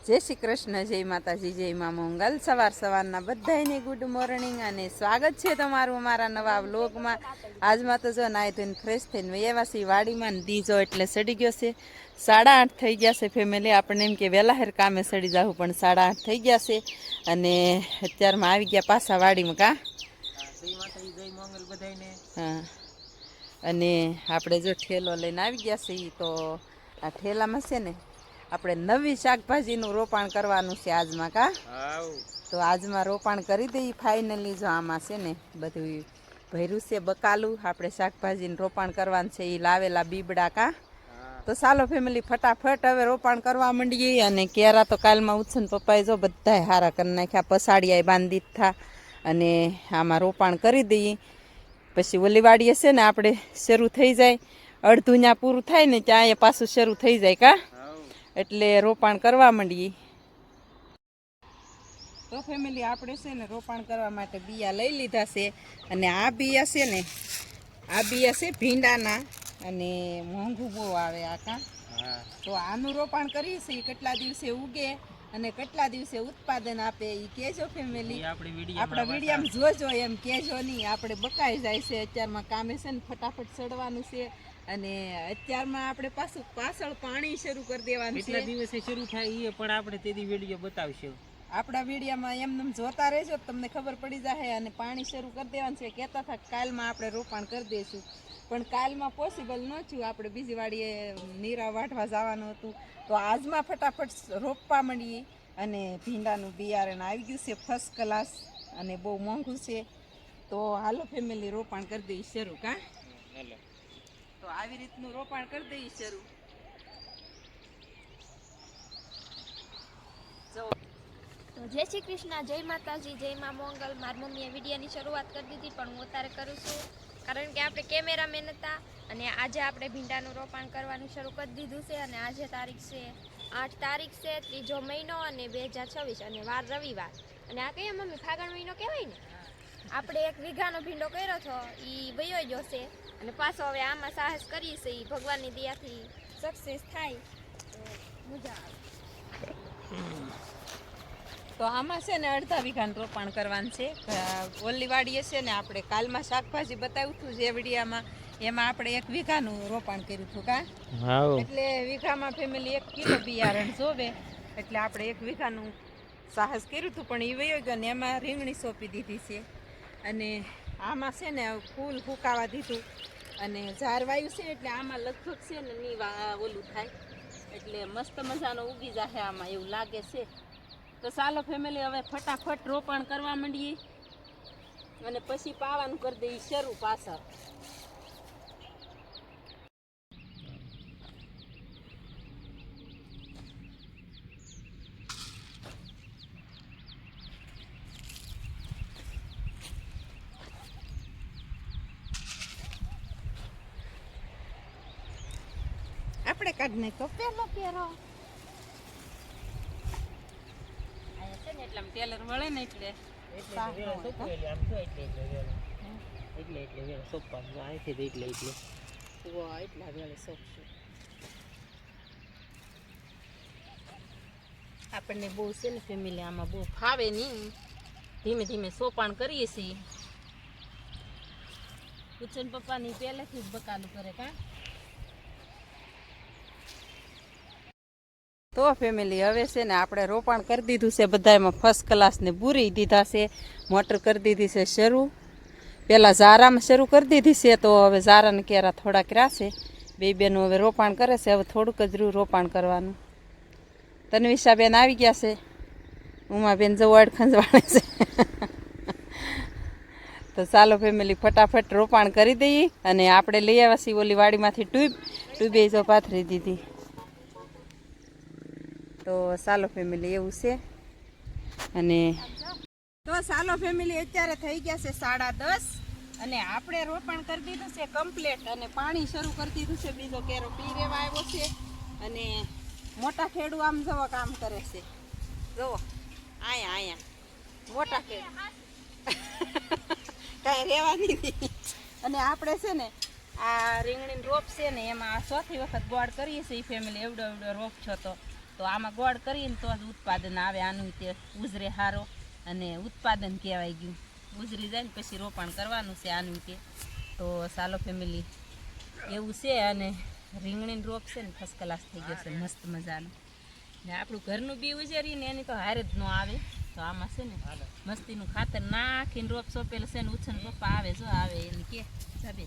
જય શ્રી કૃષ્ણ, જય માતાજી, જય મા મંગલ। સવારના બધાને ગુડ મોર્નિંગ અને સ્વાગત છે તમારું અમારા નવા વ્લોગમાં। આજમાં તો જો નાઈ ધોઈને ફ્રેશ થઈને વૈયા છીએ વાડીમાં ને દીજો એટલે સડી ગયો છે। 8:30 થઈ ગયા છે ફેમિલી। આપણે એમ કે વહેલા હેર કામે સડી જાવું પણ 8:30 થઈ ગયા છે અને અત્યારમાં આવી ગયા પાછા વાડીમાં કા। હા, અને આપણે જો ઠેલો લઈને આવી ગયા છીએ તો આ ઠેલામાં છે ને આપણે નવી શાકભાજીનું રોપાણ કરવાનું છે આજમાં કા। તો આજમાં રોપાણ કરી દઈએ ફાઇનલી। જો આમાં છે ને બધું ભર્યું છે બકાલું, આપણે શાકભાજીનું રોપાણ કરવાનું છે એ લાવેલા બીબડા કા। તો ચાલો ફેમિલી ફટાફટ હવે રોપાણ કરવા માંડીએ। અને કેરા તો કાલમાં ઉછન પપ્પાએ જો બધાય હારા કરી નાખ્યા, પસાડિયા બાંધી દીધા અને આમાં રોપાણ કરી દઈએ। પછી ઓલી વાડીએ છે ને આપણે શરૂ થઈ જાય, અડધું ત્યાં પૂરું થાય ને ત્યાં એ પાછું શરૂ થઈ જાય કા, એટલે રોપાણ કરવા માંડીએ। તો ફેમિલી આપણે છે ને રોપાણ કરવા માટે બિયા લઈ લીધા છે અને આ બિયા છે ને આ બિયા છે ભીંડાના અને મોંઘું બહુ આવે આ કા। તો આનું રોપાણ કરીએ છીએ, કેટલા દિવસે ઉગે અને કેટલા દિવસે ઉત્પાદન આપે એ કહેજો ફેમિલી। આપણા વિડીયામાં જોજો, એમ કહેજો નહીં, આપણે બકાઈ જાય છે અત્યારમાં કામે છે ને ફટાફટ ચડવાનું છે અને અત્યારમાં આપણે પાછળ પાણી શરૂ કરી દેવાનું છે। કેટલા દિવસે શરૂ થાય એ પણ આપણે તેની વિડીયો બતાવશું। આપણા વિડીયામાં એમને જોતા રહેજો, તમને ખબર પડી જાય। અને પાણી શરૂ કરી દેવાનું છે। કહેતા હતા કાલમાં આપણે રોપાણ કરી દઈશું પણ કાલમાં પોસિબલ ન થયું, આપણે બીજી વાડીએ નીરા વાઢવા જવાનું હતું। તો આજમાં ફટાફટ રોપવા માંડીએ અને ભીંડાનું બિયારણ આવી ગયું છે ફર્સ્ટ ક્લાસ અને બહુ મોંઘું છે। તો હાલો ફેમિલી રોપાણ કરી દઈએ શરૂ કા। તો આવી રીતનું રોપાણ કરી દઈએ શરૂ। તો જય શ્રી કૃષ્ણ, જય માતાજી, જય મા મંગલ। મારી મમ્મીએ વિડીયોની શરૂઆત કરી દીધી પણ હું અત્યારે કરું છું કારણ કે આપણે કેમેરામેન હતા અને આજે આપણે ભીંડાનું રોપાણ કરવાનું શરૂ કરી દીધું છે। અને આજે તારીખ છે 8 તારીખ છે, 3જો મહિનો અને 2026 અને વાર રવિવાર। અને આ કયા મમ્મી ફાગણ મહિનો કહેવાય ને। આપણે 1 વીઘાનો ભીંડો કર્યો હતો એ વયો ગયો છે અને પાછો હવે આમાં સાહસ કરીએ છીએ, એ ભગવાનની દયાથી સક્સેસ થાય તો મજા આવે। તો આમાં છે ને અડધા વીઘાનું રોપાણ કરવાનું છે। ઓલી વાડીએ છે ને આપણે કાલમાં શાકભાજી બતાવ્યું હતું જે વિડીયામાં, એમાં આપણે 1 વીઘાનું રોપાણ કર્યું હતું કા। એટલે વીઘામાં ફેમિલી 1 કિલો બિયારણ જોવે એટલે આપણે 1 વીઘાનું સાહસ કર્યું હતું પણ એ વયો ગયો ને એમાં રીંગણી સોંપી દીધી છે। અને આમાં છે ને ફૂલ ફૂંકાવા દીધું અને ઝારવાયું છે એટલે આમાં લગભગ છે ને ની ઓલું થાય એટલે મસ્ત મજાનો ઉગી જાય આમાં એવું લાગે છે। તો ચાલો ફેમિલી હવે ફટાફટ રોપાણ કરવા માંડીએ અને પછી પાવાનું કરી દઈએ શરૂ પાછળ। આપણે કાઢ નહીં તો પેલો કેરો એટલે ટેલર વળે ને એટલે આપણને બહુ છે ને ફેમિલી આમાં બહુ ફાવે નહીં, ધીમે ધીમે સોપાણ કરીએ છીએ। ઉછન પપ્પાની પહેલેથી જ બકાલું કરે કા। તો ફેમિલી હવે છે ને આપણે રોપાણ કરી દીધું છે બધામાં ફર્સ્ટ ક્લાસ ને બૂરી દીધા છે, મોટર કરી દીધી છે શરૂ। પહેલાં ઝારામાં શરૂ કરી દીધી છે તો હવે ઝારાને કેરા થોડાક રાશે, બે બેનું હવે રોપાણ કરે છે। હવે થોડુંક જ રહ્યું રોપાણ કરવાનું। તન્વિષાબેન આવી ગયા છે, ઉમાબેન જવાડ ખંજવાળે છે। તો ચાલો ફેમિલી ફટાફટ રોપાણ કરી દઈએ અને આપણે લઈ આવ્યા છીએ ઓલી વાડીમાંથી ટ્યુબે જો પાથરી દીધી। તો ચાલો ફેમિલી એવું છે। અને તો ચાલો ફેમિલી અત્યારે થઈ ગયા છે 10:30 અને આપણે રોપાણ કરી દીધું છે કમ્પ્લીટ અને પાણી શરૂ કરી દીધું છે। બીજો કેરો પી રેવા આવ્યો છે અને મોટા ખેડૂ આમ જવો કામ કરે છે, જુઓ અહીંયા મોટા ખેડૂ કાંઈ રહેવાની નહીં। અને આપણે છે ને આ રીંગણીનો રોપ છે ને એમાં 4થી વખત ગોળ કરીએ છીએ ફેમિલી। એવડો રોપ છો તો તો આમાં ગોળ કરીને તો જ ઉત્પાદન આવે. આનું તે ઉજરે હારો અને ઉત્પાદન કહેવાય ગયું. ઉજરી જાય ને પછી રોપાણ કરવાનું છે આનું તે. તો ચાલો ફેમિલી એવું છે. અને રીંગણીનો રોપ છે ને ફર્સ્ટ ક્લાસ થઈ ગયો છે, મસ્ત મજાનો. ને આપણું ઘરનું બી ઉજેરીને એની તો હારે જ ન આવે. તો આમાં છે ને મસ્તીનું ખાતર નાખીને રોપ સોંપેલું છે ને ઉછન પપ્પા આવે જો આવે એને કે સાબે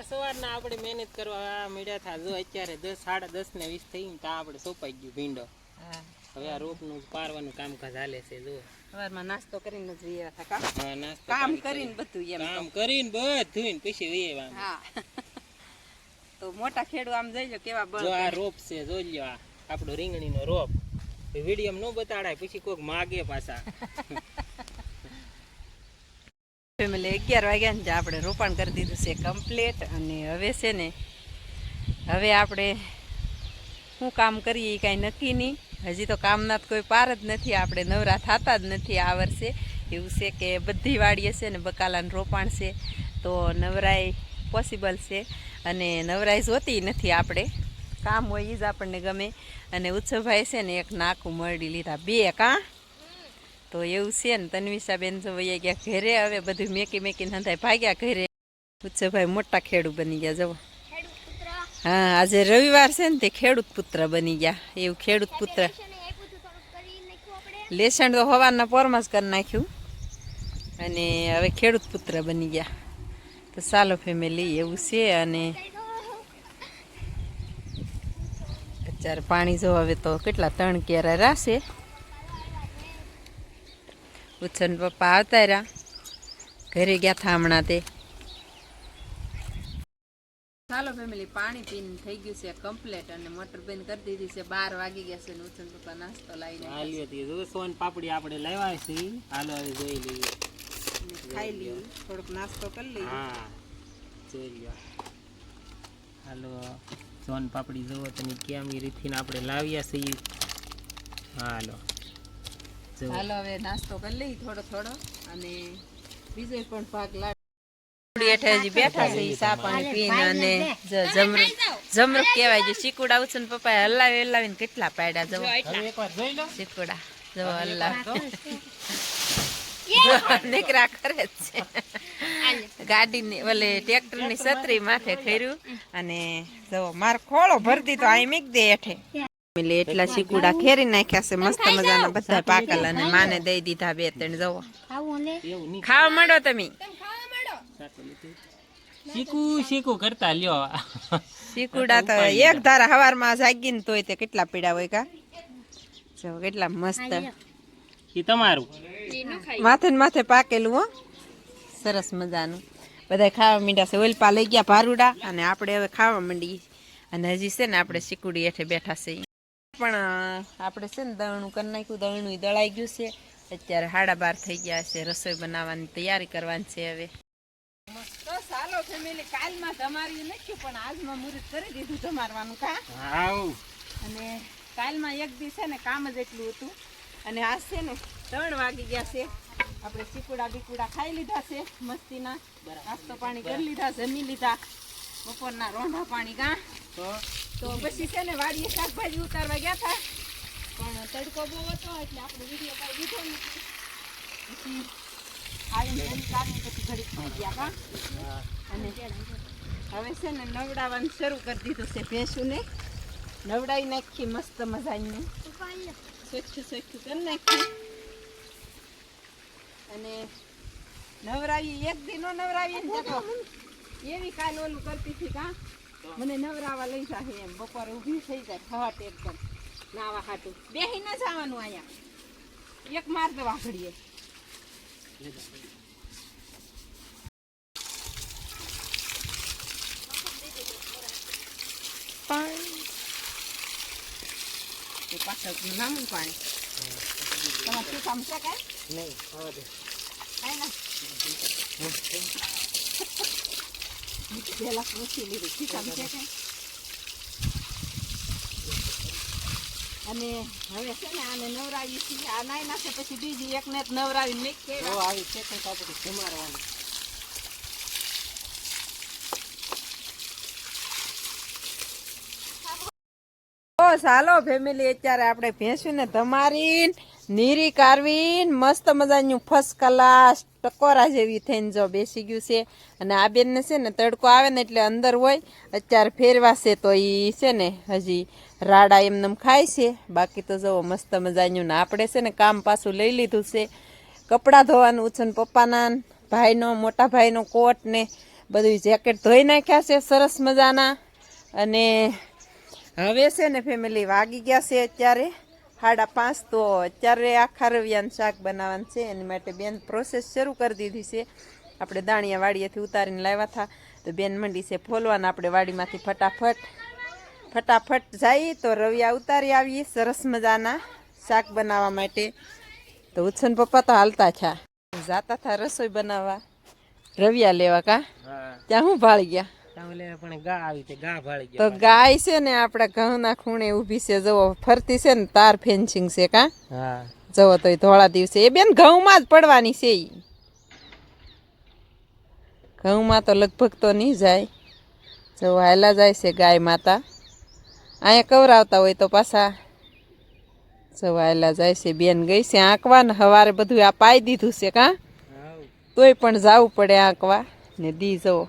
સવારના આપણે મહેનત કરવા મળ્યા હતા. જો અત્યારે 10, 10:30 ને 20 થઈ ને ત્યાં આપણે સોંપાઈ ગયું ભીંડો. હા, હવે આ રોપનું પારવાનું કામકાજ હાલે છે. જો સવારમાં નાસ્તો કરીને જ વહી આવ્યા હતા. હા, નાસ્તો કામ કરીને બધું એમ કામ કરીને બધું પછી વહેવાનું. હા. તો મોટા ખેડૂ આમ જઈજો કેવા બળ. જો આ રોપ છે, જોઈ લ્યો આ આપણો રીંગણીનો રોપ. વિડીયો નો બતાડાય પછી કોઈક માગે પાછા. ફેમિલી 11 વાગ્યા ને આપણે રોપાણ કરી દીધું છે કમ્પ્લીટ. અને હવે છે ને હવે આપણે શું કામ કરીએ એ કાંઈ નક્કી નહીં. હજી તો કામના તો કોઈ પાર જ નથી. આપણે નવરા થતા જ નથી આ વર્ષે. એવું છે કે બધી વાડીએ છે ને બકાલાનું રોપાણ છે તો નવરાઈ પોસિબલ છે. અને નવરાઈ જોતી નથી આપણે, કામ હોય એ જ આપણને ગમે. અને ઉત્સવભાઈ છે ને એક નાકું મરડી લીધા 2 કાં. તો એવું છે ને તન્વિષાબેન જો વૈયા ગયા ઘરે. હવે બધું મેકીને હંધાય ભાગ્યા ઘરે. ઉત્સવભાઈ મોટા ખેડૂત બની ગયા જવો. હા, આજે રવિવાર છે ને તે ખેડૂત પુત્ર બની ગયા. એવું ખેડૂત પુત્ર લેસણ તો હવારના પોરમાં જ કરી નાખ્યું અને હવે ખેડૂત પુત્ર બની ગયા. તો ચાલો ફેમિલી એવું છે. અને અત્યારે પાણી જો હવે તો કેટલા 3 કેરા રાશે. ઉછન પપ્પા આવતા રહ્યા, ઘરે ગયા હતા હમણાં તે. ચાલો ફેમિલી પાણી પીને થઈ ગયું છે કમ્પ્લીટ. અને મોટર બંધ કરી દીધી છે. 12 વાગી ગયા છે ને ઉછન પપ્પા નાસ્તો લાવીને હાલ્યો સોન પાપડી આપણે લાવ્યા છે. હાલો હવે જોઈ લઈએ, ખાઈ લઈએ, થોડોક નાસ્તો કરી લઈએ. હા જોઈ લ્યો. હાલો સોન પાપડી જોવો તમે કેવી રીતથી આપણે લાવ્યા છીએ. હાલો હાલો હવે નાસ્તો કરી લઈ થોડો. અને બીજો પણ ભાગ હેઠે હજી બેઠા છે ચા પાણી પીને. અને જમરૂક કહેવાય છે. ચીકુડા ઉછન પપ્પાએ હલાવીને કેટલા પાડ્યા જવો. એકવાર જોઈ લો. ચીકુડા જવો હલાવ નીકળા કરે જ છે. ગાડીની ઓલે ટ્રેક્ટરની છત્રી માથે ખર્યું. અને જવો માર ખોળો ભરી દીધો અહીં મીક દે હેઠે. એટલા ચીકુડા ખેરી નાખ્યા છે મસ્ત મજાના બધા પાકલ. અને માને દઈ દીધા 2-3 જવો. ખાવા માંડો તમે. શીકું કરતા લ્યો. ચીકુડા તો એક ધારા હવારમાં જાગીને તોય તે કેટલા પીડા હોય કા. જો કેટલા મસ્ત. ઈ તમારું માથે ને માથે પાકેલું હો, સરસ મજાનું. બધા ખાવા માંડ્યા છે. ઓલપા લઈ ગયા ભારુડા અને આપણે હવે ખાવા માંડીએ. અને હજી છે ને આપણે ચીકુડી હેઠે બેઠા છે. પણ આપણે છે ને દળણું કરી નાખ્યું. દળણું દળાઈ ગયું છે. અત્યારે 12:30 થઈ ગયા છે. રસોઈ બનાવવાની તૈયારી કરવાની છે હવે. તો ચાલો ફેમિલી કાલમાં તમારી નાખ્યું પણ આજમાં મુહૂર્ત કરી દીધું તમારવાનું કા. અને કાલમાં એક દી છે ને કામ જ એટલું હતું. અને આજ છે ને 3 વાગી ગયા છે. આપણે ચીકુડા બીકુડા ખાઈ લીધા છે મસ્તીના. નાસ્તો પાણી કરી લીધા, જમી લીધા. બપોરના રોંઢા પાણી કા. તો પછી છે ને વાડીએ શાકભાજી ઉતારવા ગયા હતા પણ તડકો બહુ હતો એટલે આપણે વિડીયો કાંઈ લીધો નથી. પછી આવીને પછી ઘડીક થઈ ગયા કા. અને હવે છે ને નવડાવવાનું શરૂ કરી દીધું છે. ભેંસુને નવડાવી નાખી મસ્ત મજાની. સોચું કરી નાખ્યું. અને નવરાવી એક દી નો નવરાવી ને તો એવી કાલ ઓલું કરતી હતી કા. મને નવરાવા લઈ જાય એમ. બપોરે ઊભી થઈ જાય ખવાટ એકદમ નાવા હાટું. બેહી ન જવાનું અહીંયા. એક માર દવા ઘડીએ. પાણી પાછળ નામું પાણી તમારે શું કામ છે કાંઈ નહીં કાંઈ ના પેલા પૂછી લીધું શું કામ છે કાંઈ. અને હવે છે ને આને નવરાવી છીએ. આ નાઈ નાખે પછી બીજી એકને જ નવરાવી મેં આવી છે કંઈક આપણે જમાડવાનું. ચાલો ફેમિલી, અત્યારે આપણે ભેંસું ને ધમારીને નીરી કારવીને મસ્ત મજાનું ફર્સ્ટ ક્લાસ ટકોરા જેવી થઈને જો બેસી ગયું છે. અને આ બેનને છે ને તડકો આવે ને એટલે અંદર હોય, અત્યારે ફેરવાશે તો એ છે ને હજી રાડા એમને ખાય છે. બાકી તો જુઓ મસ્ત મજાનું. ને આપણે છે ને કામ પાછું લઈ લીધું છે, કપડાં ધોવાનું છે ને પપ્પાના ભાઈનો મોટા ભાઈનો કોટ ને બધું જેકેટ ધોઈ નાખ્યા છે સરસ મજાના. અને હવે છે ને ફેમિલી વાગી ગયા છે અત્યારે 5:30. તો અત્યારે આખા રવિયાનું શાક બનાવવાનું છે, એની માટે બેન પ્રોસેસ શરૂ કરી દીધી છે. આપણે દાણિયા વાડીએથી ઉતારીને લાવ્યા હતા તો બેન મંડી છે ફોલવાના. આપણે વાડીમાંથી ફટાફટ જઈએ તો રવિયા ઉતારી આવીએ સરસ મજાના શાક બનાવવા માટે. તો ઉછન પપ્પા તો હાલતા થયા, જાતા હતા રસોઈ બનાવવા, રવિયા લેવા. કા ત્યાં હું ભાળી ગયા તો ગાય છે ને આપડા ઘઉંના ખૂણે ઊભી છે. જવો ફરતી છે ને તાર ફેન્સિંગ છે. કા જવો તો ધોળા દિવસે એ બેન ઘઉંમાં જ પડવાની છે. ઘઉંમાં તો લગભગ તો નહીં જાય. જવો હાલા જાય છે ગાય માતા. અહીંયા કવરાવતા હોય તો પાછા જવો હાલા જાય છે. બેન ગઈ છે આંકવા ને સવારે બધું આ પાઈ દીધું છે. કા તોય પણ જવું પડે આંકવા. ને દી જવો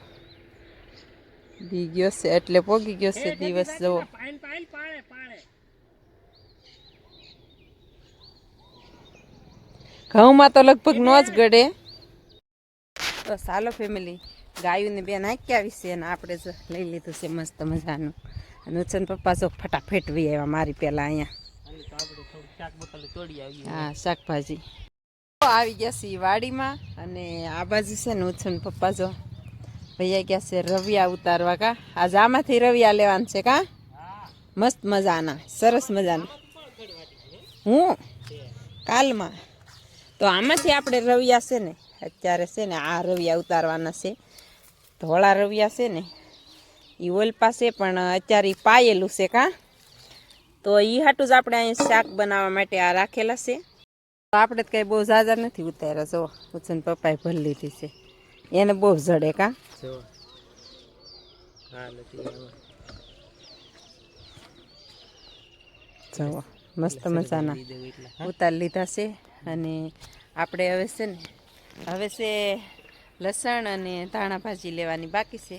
દી ગયો છે એટલે પોગી ગયો છે દિવસ. જવો ઘઉંમાં તો લગભગ નો જ ગળે. તો ચાલો ફેમિલી, ગાયું ને બેન નાખી આવી છે અને આપણે જો લઈ લીધું છે મસ્ત મજાનું. અને ઉછન પપ્પા જો ફટાફટ વી આવ્યા મારી પેલા અહીંયા. હા શાકભાજી આવી ગયા છે વાડીમાં. અને આ બાજુ છે ને ઉછન પપ્પા જો ભૈયા ગયા છે રવિયા ઉતારવા. કા આજે આમાંથી રવિયા લેવાનું છે. કા મસ્ત મજાના સરસ મજાના. હું કાલમાં તો આમાંથી આપણે રવિયા છે ને અત્યારે છે ને આ રવિયા ઉતારવાના છે. ધોળા રવિયા છે ને એ ઓલ પાસે પણ અત્યારે પાયેલું છે. કા તો એ હાટું જ આપણે અહીંયા શાક બનાવવા માટે આ રાખેલા છે. તો આપણે તો કંઈ બહુ ઝાઝા નથી ઉતાર્યા. જો ઉછન પપ્પાએ ભરી લીધી છે, એને બહુ જડે. કા જવો મસ્ત મજાના ઉતારી લીધા છે. અને આપણે હવે છે ને લસણ અને ધાણા ભાજી લેવાની બાકી છે.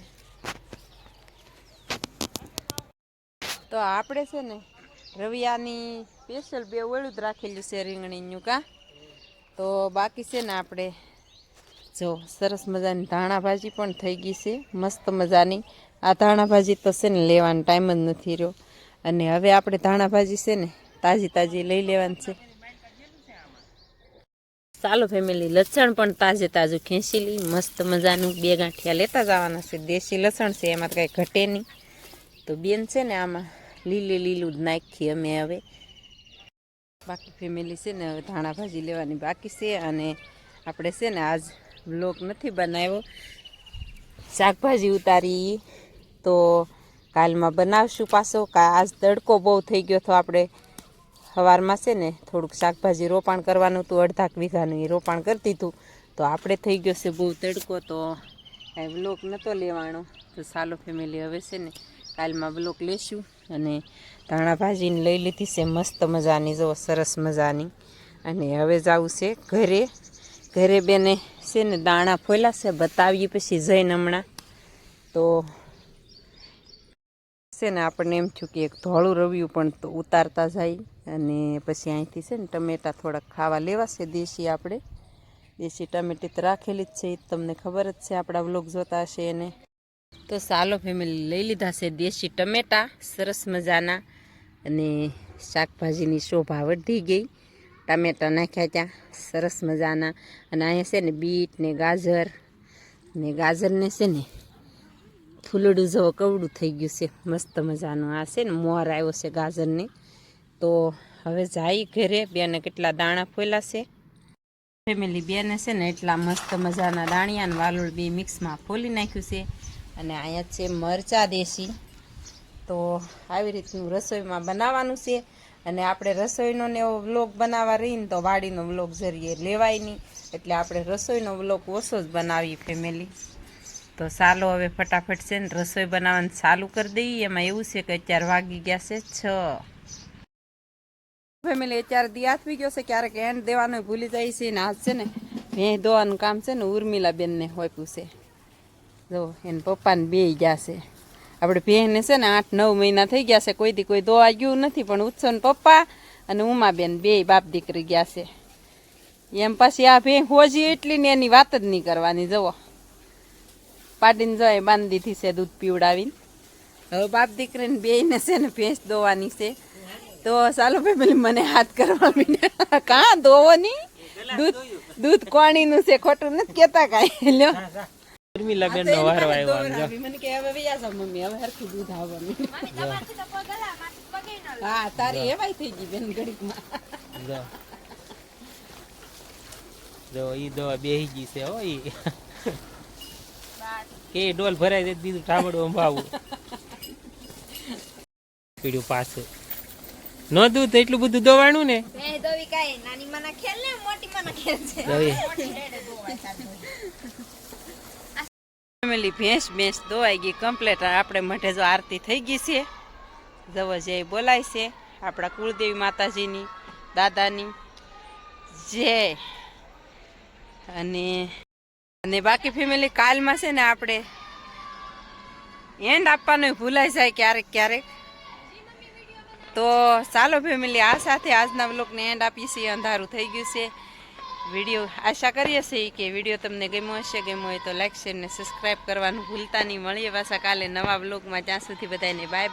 તો આપણે છે ને રવિયાની સ્પેશિયલ 2 ઓળું જ રાખેલું છે રીંગણીનું. કા તો બાકી છે ને આપણે જો સરસ મજાની ધાણા ભાજી પણ થઈ ગઈ છે મસ્ત મજાની. આ ધાણા ભાજી તો છે ને લેવાનો ટાઈમ જ નથી રહ્યો. અને હવે આપણે ધાણા ભાજી છે ને તાજી લઈ લેવાની છે. ચાલો ફેમિલી, લસણ પણ તાજું ખેંચી લઈ મસ્ત મજાનું. 2 ગાંઠિયા લેતા જવાના છે. દેશી લસણ છે, એમાં તો કાંઈ ઘટે નહીં. તો બેન છે ને આમાં લીલું જ નાખીએ અમે હવે. બાકી ફેમિલી છે ને હવે ધાણા ભાજી લેવાની બાકી છે. અને આપણે છે ને આજ વ્લોગ નથી બનાવ્યો, શાકભાજી ઉતારી તો કાલમાં બનાવશું પાછો. આજ તડકો બહુ થઈ ગયો તો આપણે સવારમાં છે ને થોડુંક શાકભાજી રોપાણ કરવાનું હતું, 1/2 વીઘાનું એ રોપાણ કરી દીધું. તો આપણે થઈ ગયો છે બહુ તડકો, તો કાંઈ વ્લોગ નહોતો લેવાનો. તો ચાલો ફેમિલી, હવે છે ને કાલમાં વ્લોગ લેશું. અને ધાણા ભાજીને લઈ લીધી છે મસ્ત મજાની, જો સરસ મજાની. અને હવે જવું છે ઘરે બેને છે ને દાણા ફોલ્યા છે, બતાવીએ પછી જઈને હમણાં. તો છે ને આપણને એમ થયું કે એક ધોળું રવિયું પણ તો ઉતારતા જાય. અને પછી અહીંથી છે ને ટમેટા થોડાક ખાવા લેવા છે દેશી. આપણે દેશી ટમેટી તો રાખેલી જ છે, એ તમને ખબર જ છે આપણા વ્લોગ જોતા હશે એને. તો ચાલો ફેમિલી, લઈ લીધા છે દેશી ટમેટા સરસ મજાના. અને શાકભાજીની શોભા વધી ગઈ, ટામેટા નાખ્યા ત્યાં સરસ મજાના. અને અહીંયા છે ને બીટ ને ગાજરને છે ને ફૂલડું જેવો કવડું થઈ ગયું છે મસ્ત મજાનું. આ છે ને મોર આવ્યો છે ગાજરને. તો હવે જાય ઘરે. બેને કેટલા દાણા ફોલ્યા છે ફેમિલી. બેને છે ને એટલા મસ્ત મજાના દાણિયા અને વાલોળ 2 મિક્સમાં ફોલી નાખ્યું છે. અને અહીંયા છે મરચાં દેશી. તો આવી રીતનું રસોઈમાં બનાવવાનું છે. અને આપણે રસોઈનો ને એવો વ્લોગ બનાવવા રહીને તો વાડીનો વ્લોગ જરીએ લેવાય નહીં, એટલે આપણે રસોઈનો વ્લોગ ઓછો જ બનાવીએ ફેમિલી. તો ચાલો હવે ફટાફટ છે ને રસોઈ બનાવવાનું ચાલુ કરી દઈએ. એમાં એવું છે કે અત્યારે વાગી ગયા છે 6. ફેમિલી અત્યારે દી આથવી ગયો છે, ક્યારેક એન્ડ દેવાનો ભૂલી જાય છે ને આજ છે ને ભેં ધોવાનું કામ છે ને ઉર્મિલાબેનને હોપ્યું છે. જો એને પપ્પાને બે ગયા છે. આપણે ભેંને છે ને 8-9 મહિના થઈ ગયા છે, કોઈ દી કોઈ દોવા ગયું નથી, પણ ઉત્સવને પપ્પા અને ઉમાબેન બે બાપ દીકરી ગયા છે. એમ પછી આ ભેં હોજી એટલી ને એની વાત જ નહીં કરવાની. જવો પાડીને જાય બાંધી દીધી છે દૂધ પીવડાવીને. હવે બાપ દીકરીને બેયને છે ને ભેંસ દોવાની છે. તો ચાલો ફેમિલી મને હાથ કરવા મીડ્યા. કાં દોવો નહીં, દૂધ કોણીનું છે, ખોટું નથી કહેતા કાંઈ. લ્યો ઉર્મિલાબેન નો વારો આવ્યો આમ જો. મને કે હવે વૈયા જાવ મમ્મી, હવે હરખું દૂધ આવવાનું. મમ્મી તમારથી તો પગ હલા, મારથી પગે ન હલા. હા તારી એવાય થઈ ગઈ બેન ઘડીકમાં. જો જો ઈ દવા બેહી ગઈ છે હો. ઈ કે ડોલ ભરાય દે દીધું ઠામડું અંબાવું પીડ્યું પાછું. નો દૂધ એટલું બધું દોવાણું ને. એ દોવી કાંઈ નાની માના ખેલ ને મોટી માના ખેલ છે. દોવી. મોટી રેડે દોવાય સાચું. ફેમિલી ભેંસ દોવાઈ ગઈ કમ્પ્લેટ. આપણે મઢે જો આરતી થઈ ગઈ છે. જવો જય બોલાય છે આપણા કુળદેવી માતાજીની, દાદાની જય. અને બાકી ફેમિલી કાલમાં છે ને આપણે એન્ડ આપવાનું ભૂલાઈ જાય ક્યારેક ક્યારેક. તો ચાલો ફેમિલી આ સાથે આજના વ્લોગને એન્ડ આપીએ છીએ. અંધારું થઈ ગયું છે. વિડીયો આશા કરીએ છીએ કે વિડીયો તમને ગમ્યો હશે. ગમ્યો હોય તો લાઈક શેર ને સબસ્ક્રાઈબ કરવાનું ભૂલતા નહીં. મળીએ પાછા કાલે નવા વ્લોગમાં. ત્યાં સુધી બધાને બાય બાય.